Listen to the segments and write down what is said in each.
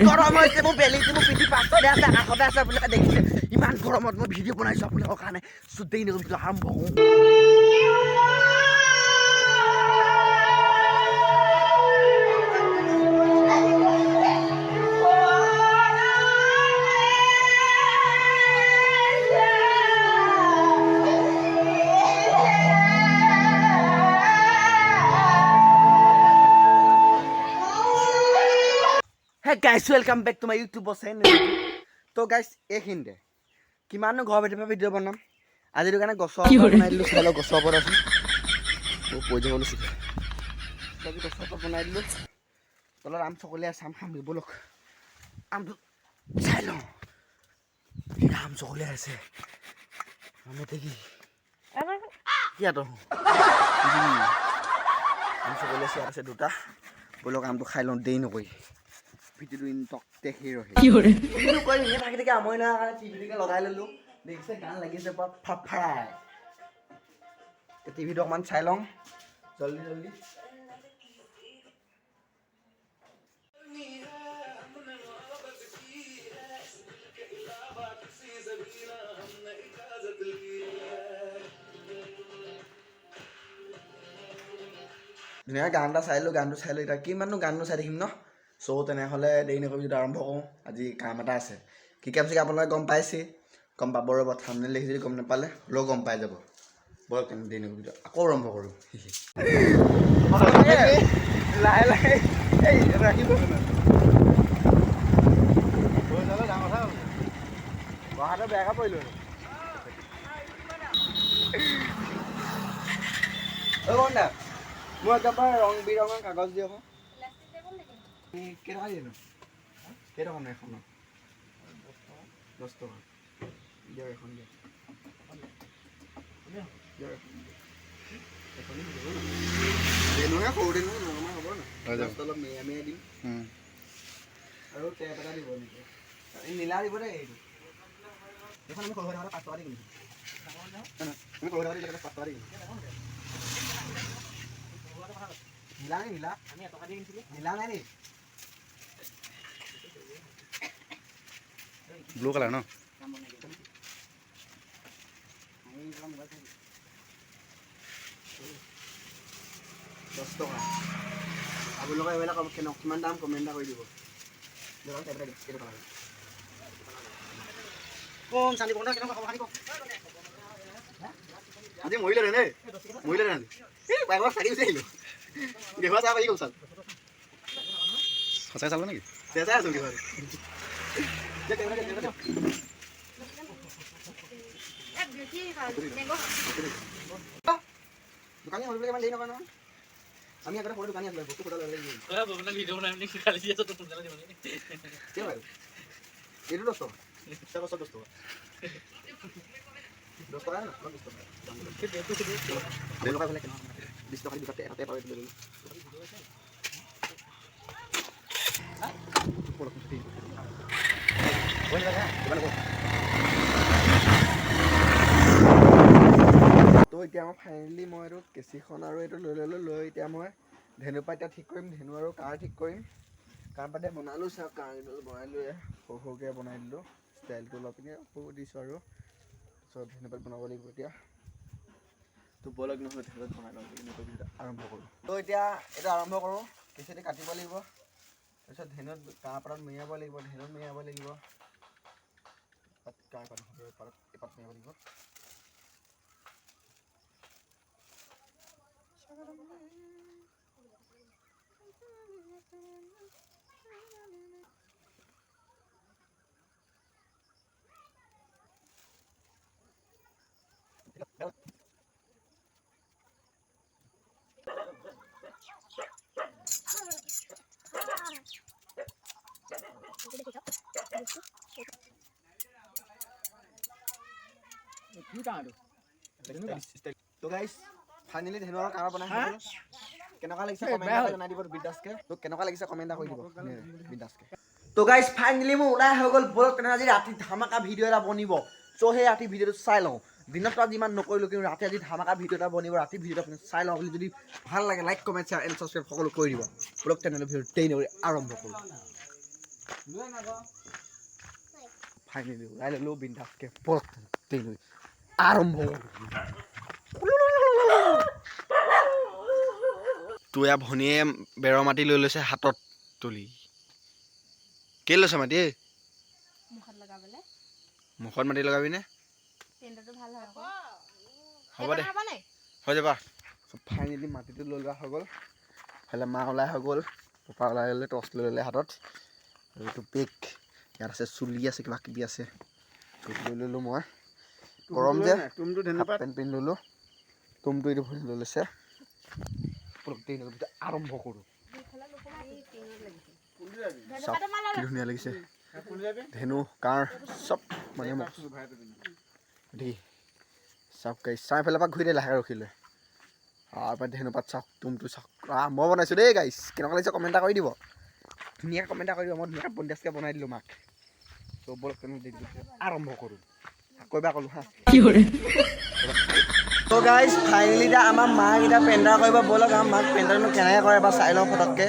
গৰম হৈছে মোৰ বেলিটো মোৰ পিঠি পাছতে আছে কাষতে আছে আপোনালোকে দেখিছে ইমান গৰমত মই ভিডিঅ' বনাইছোঁ আপোনালোকৰ কাৰণে চুটেই নগৰ ভিডিঅ' আৰম্ভ কৰোঁ Hey guys, welcome back to my YouTube channel. তো guys, এইখিনিতে কিমাননো ঘৰৰ ভিতৰৰ পৰা ভিডিঅ' বনাম আজিৰ কাৰণে গছৰ ওপৰত বনাই দিলোঁ চাই লওক গছৰ ওপৰত আছোঁ পৰি যাব লৈছিলে গছৰ ওপৰত বনাই দিলোঁ তলত আম চকলি আছে আম খাম ব'লক আমটো চাই লওঁ আম চকলি আছে আমতে কি ইয়াতো আম চকলি আছে ইয়াত আছে দুটা ব'লক আমটো খাই লওঁ দেৰি নকৰি ভিডিঅ'টো ইনটকতে সেই ৰহে কিনো কৰিম এনেই থাকি থাকি আমৰি নহয় কাৰণে টিভিটোকে লগাই ল'লোঁ দেখিছে গান লাগিছে পুৰা ফাফাই টিভিটো অকণমান চাই লওঁ জল্দি জল্দি ধুনীয়াকৈ গান এটা চাই লওঁ গানটো চাই লৈ এতিয়া কিমাননো গানটো চাই থাকিম ন চ' তেনেহ'লে দেৰি নকৰি ভিডিঅ'টো আৰম্ভ কৰোঁ আজি কাম এটা আছে কি কাম চাগে আপোনালোকে গম পাইছেই গম পাব ৰ'ব থাম্বনেইল দেখি যদি গম নাপালে হ'লেও গম পাই যাব ব'লক তেনে দেৰি নকৰি ভিডিঅ' আকৌ আৰম্ভ কৰোঁ লাহে লাহে এই ৰাখিব বহাটো বেয়াকৈ পৰিলোঁ অ' বন্ধা মই একেবাৰে ৰং বিৰঙৰ কাগজ দিয়ক কেইটকা দিয়ে নো কেইটকা নো এখন 10 টকা দিয়ক এখন দিয়ক নহয় সৰুতে নহয় নৰমাৰ হ'ব না অলপ মেয়া মেয়া দিম আৰু টেপ এটা দিব নেকি নীলা দিব দেই এইটো এইখন আমি সৰু হৈ থাকোঁতে 5 টকা দি কিনিছোঁ আমি সৰু হৈ থাকোঁতে 5 টকা দি কিনিছোঁ নীলা নে নীলা আমি এটকা দি কিনিছিলোঁ নীলা নাই নেকি ব্লু কালাৰ ন 10 টকা আপোনালোকে এইবিলাক কিমান দাম কমেণ্ট এটা কৰি দিব কম চালি বন্ধ কেনেকুৱা খবৰ খাতি কওক আজি মৰিলে নে মৰিলে নে এই বাইকৰ চাকি গুচি আহিলোঁ দেহা চাহ পাই গ'ল চাল সঁচাই চালো নেকি চেঁচাই আছোঁ কিবা দোকানী হলবিলাক ইমান দেৰি নকৰে নহয় আমি আগতে সৰু দোকানী আছিলোঁ বস্তু খোলা লৈ ভিডিঅ' বনাই মেলি খালি এইটো 10 টকা এটা বছৰ 10 টকা 10 টকা না 10 টকা 20 টকা লাগে 20 টকা দিতে এটাতে পাবে দিলে তো এতিয়া মই ফাইনেলি মই এইটো কেঁচিখন আৰু এইটো লৈ ল'লোঁ লৈ এতিয়া মই ধেনুপা এতিয়া ঠিক কৰিম ধেনু আৰু কাৰ ঠিক কৰিম কাৰ পাতে বনালোঁ চাওক কাৰ বনাই লৈ সৰু সৰুকৈ বনাই দিলোঁ ষ্টাইলটো অলপ পিনে সৰু দিছোঁ আৰু তাৰপিছত ধেনুপাত বনাব লাগিব এতিয়া তো বলক নহয় ধেনুপাত বনাই লওঁ আৰম্ভ কৰোঁ তো এতিয়া এইটো আৰম্ভ কৰোঁ কেঁচিটো কাটিব লাগিব তাৰপিছত ধেনুত কাৰ পাতত মেৰিয়াব লাগিব ধেনুত মেৰিয়াব লাগিব কাৰ পাত এপাত মেৰিয়াব লাগিব তো গাইস ফাইনেলি ধেনু আৰু কাৰ বনাই হ'ল কেনেকুৱা লাগিছে কমেণ্ট এটা জনাই দিব বিন্দাছকে তো কেনেকুৱা লাগিছে কমেণ্ট এটা কৰি দিব বিন্দাছকে তো গাইস ফাইনেলি মোৰ ওলাই হৈ গ'ল বলক তেনে আজি ৰাতি ধামাকা ভিডিঅ' এটা বনিব চ' সেই ৰাতি ভিডিঅ'টো চাই লওঁ দিনত আজি ইমান নকৰিলোঁ কিন্তু ৰাতি আজি ধামাকা ভিডিঅ' এটা বনিব ৰাতি ভিডিঅ'টো আপুনি চাই লওঁ বুলি যদি ভাল লাগে like comment share and subscribe সকলো কৰি দিব বলক তেনেহ'লে ভিডিঅ'টো আৰম্ভ কৰোঁ ফাইনেলি ওলাই ল'লোঁ বিন্দাছকৈ লৈ আৰম্ভ তোয়া ভনীয়ে বেৰৰ মাটি লৈ লৈছে হাতত তুলি কেলৈ লৈছে মাটি মুখত মাটি লগাবিনে হ'ব দে হৈ যাবা ফাইনেলি মাটিটো লৈ লোৱা হৈ গ'ল ফালে মা ওলাই হৈ গ'ল পাপা ওলাই গ'লে টৰ্চ লৈ ল'লে হাতত আৰু এইটো বেগ ইয়াত আছে চুলি আছে কিবা কিবি আছে লৈ ল'লোঁ মই গৰম যে পেণ্ট পিন্ধি ল'লোঁ তুমটো এইটো ভৰি লৈ লৈছে আৰম্ভ কৰোঁ চাওক কি ধুনীয়া লাগিছে ধেনু কাৰ চব মানে মোক দেই চাওক গাইছ চাই ফালৰ পৰা ঘূৰি দে লাহে ৰখি লৈ আৰু ধেনুপাত চাওক তুমটো চাওক মই বনাইছোঁ দেই গাইছ কেনেকুৱা লাগিছে কমেণ্ট এটা কৰি দিব ধুনীয়াকৈ কমেণ্ট এটা কৰি দিব মই ধুনীয়াকৈ বন্দিয়াছকৈ বনাই দিলোঁ মাক ত' বলক আৰম্ভ কৰোঁ আকৌ এবাৰ ক'লোঁ হা তো গাইজ ফাইনেলি এতিয়া আমাৰ মাক এতিয়া পেণ্ডাৰ কৰিব ব'লক আমাৰ মাক পেণ্ডাৰনো কেনেকৈ কৰে এবাৰ চাই লওঁ ফটককৈ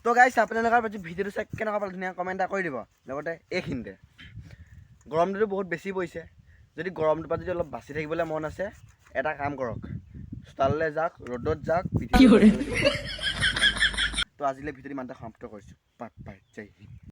তো গাইছ আপোনালোকৰ ভিডিঅ'টো চাই কেনেকুৱা পালে ধুনীয়া কমেণ্ট এটা কৰি দিব লগতে এইখিনিতে গৰমটোতো বহুত বেছি পৰিছে যদি গৰমটোৰ পৰা যদি অলপ বাচি থাকিবলৈ মন আছে এটা কাম কৰক চোতাললৈ যাওক ৰ'দত যাওক তো আজিলৈ ভিডিঅ'টো ইমানতে সমাপ্ত কৰিছোঁ বাই বাই জয় হিন্দ